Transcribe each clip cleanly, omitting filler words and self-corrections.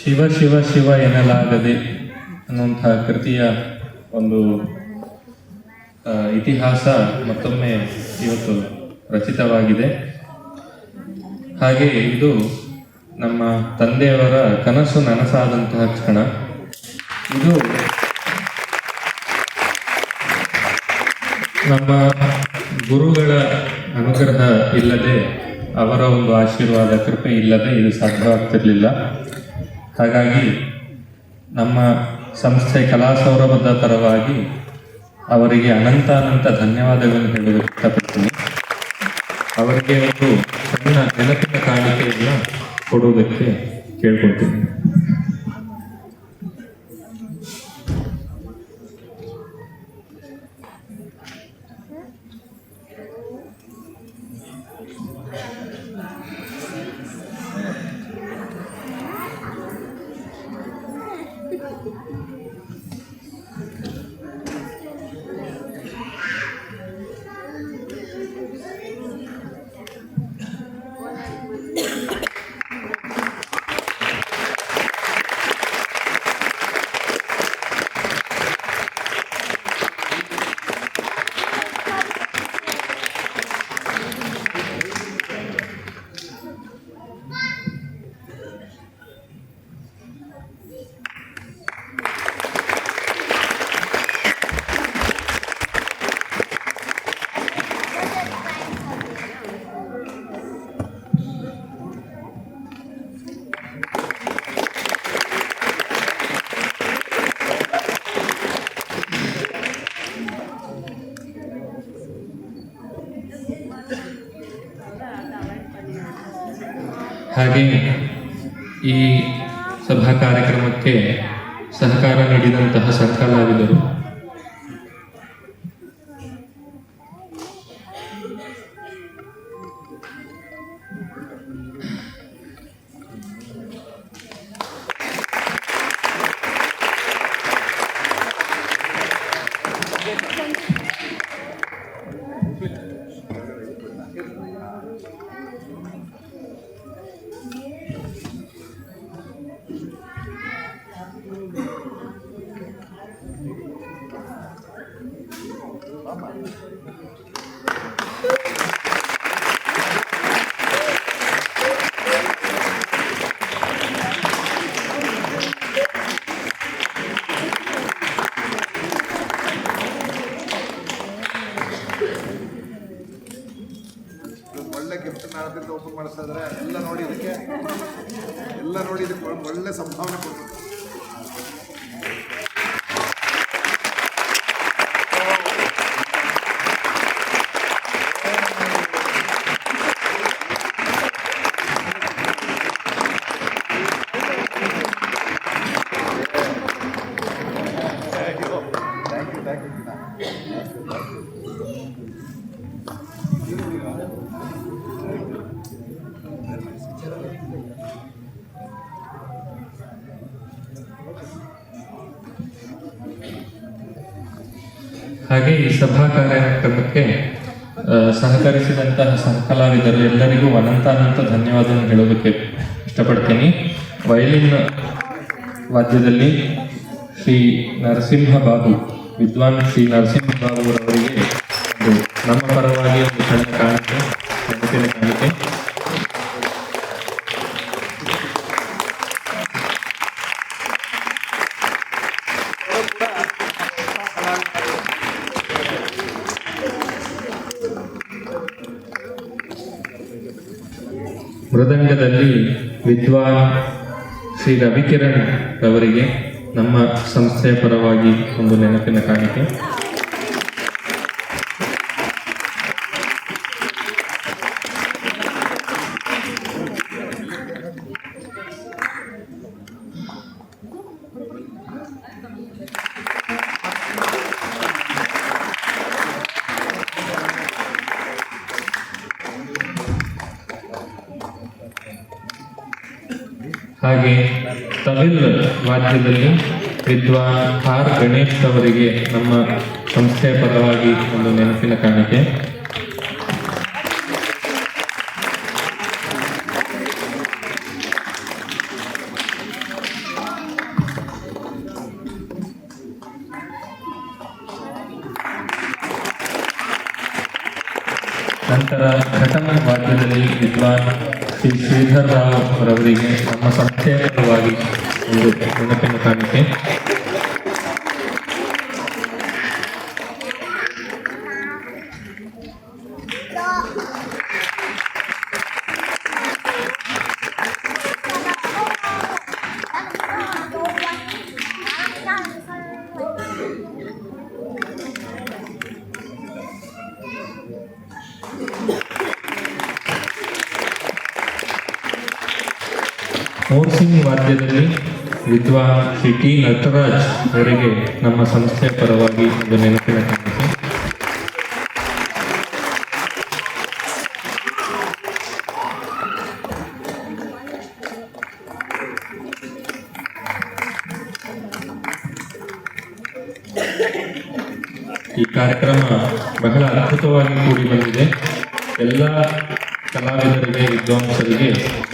ಶಿವ ಶಿವ ಶಿವ ಎನ್ನಲಾಗದೆ ಅನ್ನುವಂತಹ ಕೃತಿಯ ಒಂದು ಇತಿಹಾಸ ಮತ್ತೊಮ್ಮೆ ಇವತ್ತು ರಚಿತವಾಗಿದೆ. ಹಾಗೆ ಇದು ನಮ್ಮ ತಂದೆಯವರ ಕನಸು ನನಸಾದಂತಹ ಕ್ಷಣ. ಇದು ನಮ್ಮ ಗುರುಗಳ ಅನುಗ್ರಹ ಇಲ್ಲದೆ, ಅವರ ಒಂದು ಆಶೀರ್ವಾದ ಕೃಪೆ ಇಲ್ಲದೆ ಇದು ಸಾಧ್ಯವಾಗ್ತಿರಲಿಲ್ಲ. ಹಾಗಾಗಿ ನಮ್ಮ ಸಂಸ್ಥೆ ಕಲಾಸೌರಭದ ಪರವಾಗಿ ಅವರಿಗೆ ಅನಂತ ಧನ್ಯವಾದಗಳನ್ನು ಹೇಳಲು ಇಷ್ಟಪಡ್ತೀನಿ. ಅವರಿಗೆ ಒಂದು ಸಣ್ಣ ನೆನಪಿನ ಕಾಣಿಕೆಯನ್ನು ಕೊಡುವುದಕ್ಕೆ ಕೇಳ್ಕೊಳ್ತೀನಿ. ಹಾಗೆ ಈ ಸಭಾ ಕಾರ್ಯಕ್ರಮಕ್ಕೆ ಸಹಕಾರ ನೀಡಿದಂತಹ ಸಂಕಲಾವಿದರು, ಒಳ್ಳೆ ಗಿಫ್ಟ್ ನಾಡದಿಂದ ಓಪನ್ ಮಾಡಿಸಿದ್ರೆ ಎಲ್ಲ ನೋಡಿ ಇದಕ್ಕೆ ಒಳ್ಳೆ ಸಂಭಾವನೆ ಕೊಡ್ಬೇಕು. ಹಾಗೆ ಈ ಸಭಾ ಕಾರ್ಯಕ್ರಮಕ್ಕೆ ಸಹಕರಿಸಿದಂತಹ ಸಹಕಲಾವಿದರು ಎಲ್ಲರಿಗೂ ಅನಂತ ಧನ್ಯವಾದವನ್ನು ಹೇಳೋದಕ್ಕೆ ಇಷ್ಟಪಡ್ತೀನಿ. ವಯಲಿನ್ ವಾದ್ಯದಲ್ಲಿ ಶ್ರೀ ನರಸಿಂಹ ಬಾಬು, ವಿದ್ವಾನ್ ಶ್ರೀ ನರಸಿಂಹ ಬಾಬು ಅವರಿಗೆ ಒಂದು ನಮ್ಮ ಪರವಾಗಿ ಒಂದು ಸಣ್ಣ ಕಾಣಿಕೆ, ನೆನಪಿನ ಕಾಣಿಕೆ. ಮೃದಂಗದಲ್ಲಿ ವಿದ್ವಾನ್ ಶ್ರೀ ರವಿಕಿರಣ್ ರವರಿಗೆ ನಮ್ಮ ಸಂಸ್ಥೆಯ ಪರವಾಗಿ ಒಂದು ನೆನಪಿನ ಕಾಣಿಕೆ. ಹಾಗೆ ತಮಿಳ್ ವಾದ್ಯದಲ್ಲಿ ವಿದ್ವಾನ್ ಆರ್ ಗಣೇಶ್ ಅವರಿಗೆ ನಮ್ಮ ಸಂಸ್ಥೆಯ ಪರವಾಗಿ ಒಂದು ನೆನಪಿನ ಕಾಣಿಕೆ. ನಂತರ ಘಟಂ ವಾದ್ಯದಲ್ಲಿ ವಿದ್ವಾನ್ ಶ್ರೀ ಶ್ರೀಧರ್ ರಾವ್ ಅವರವರಿಗೆ ನಮ್ಮ ಸಂಸ್ಥೆಯ ಪರವಾಗಿ ಒಂದು ನೆನಪಿನ ಕಾಣಿಕೆ. ಮೋರ್ಸಿಂಗ್ ವಾದ್ಯದಲ್ಲಿ ವಿದ್ವಾನ್ ಶ್ರೀ ಟಿ ನಟರಾಜ್ ಅವರಿಗೆ ನಮ್ಮ ಸಂಸ್ಥೆಯ ಪರವಾಗಿ ಒಂದು ನೆನಪಿನ ಕಾಣಿಕೆ. ಈ ಕಾರ್ಯಕ್ರಮ ಬಹಳ ಅದ್ಭುತವಾಗಿ ಕೂಡಿ ಬಂದಿದೆ. ಎಲ್ಲ ಕಲಾವಿದರಿಗೆ, ವಿದ್ವಾಂಸರಿಗೆ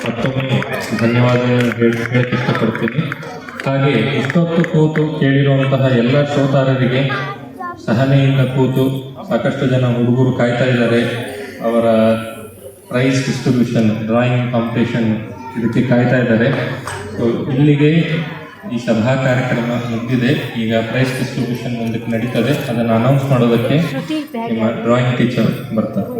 ಮತ್ತೊಮ್ಮೆ ಧನ್ಯವಾದಗಳನ್ನು ಹೇಳಕ್ಕೆ ಇಷ್ಟಪಡ್ತೀನಿ. ಹಾಗೆ ಇಷ್ಟೊತ್ತು ಕೂತು ಕೇಳಿರುವಂತಹ ಎಲ್ಲ ಶ್ರೋತಾರರಿಗೆ ಸಹನೆಯಿಂದ ಕೂತು ಸಾಕಷ್ಟು ಜನ ಹುಡುಗರು ಕಾಯ್ತಾ ಇದ್ದಾರೆ. ಅವರ ಪ್ರೈಸ್ ಡಿಸ್ಟ್ರಿಬ್ಯೂಷನ್, ಡ್ರಾಯಿಂಗ್ ಕಾಂಪಿಟೇಷನ್ ಇದಕ್ಕೆ ಕಾಯ್ತಾ ಇದ್ದಾರೆ. ಸೊ ಇಲ್ಲಿಗೆ ಈ ಸಭಾ ಕಾರ್ಯಕ್ರಮ ಮುಗಿದಿದೆ. ಈಗ ಪ್ರೈಸ್ ಡಿಸ್ಟ್ರಿಬ್ಯೂಷನ್ ಮುಂದಕ್ಕೆ ನಡೀತದೆ. ಅದನ್ನು ಅನೌನ್ಸ್ ಮಾಡೋದಕ್ಕೆ ನಿಮ್ಮ ಡ್ರಾಯಿಂಗ್ ಟೀಚರ್ ಬರ್ತಾರೆ.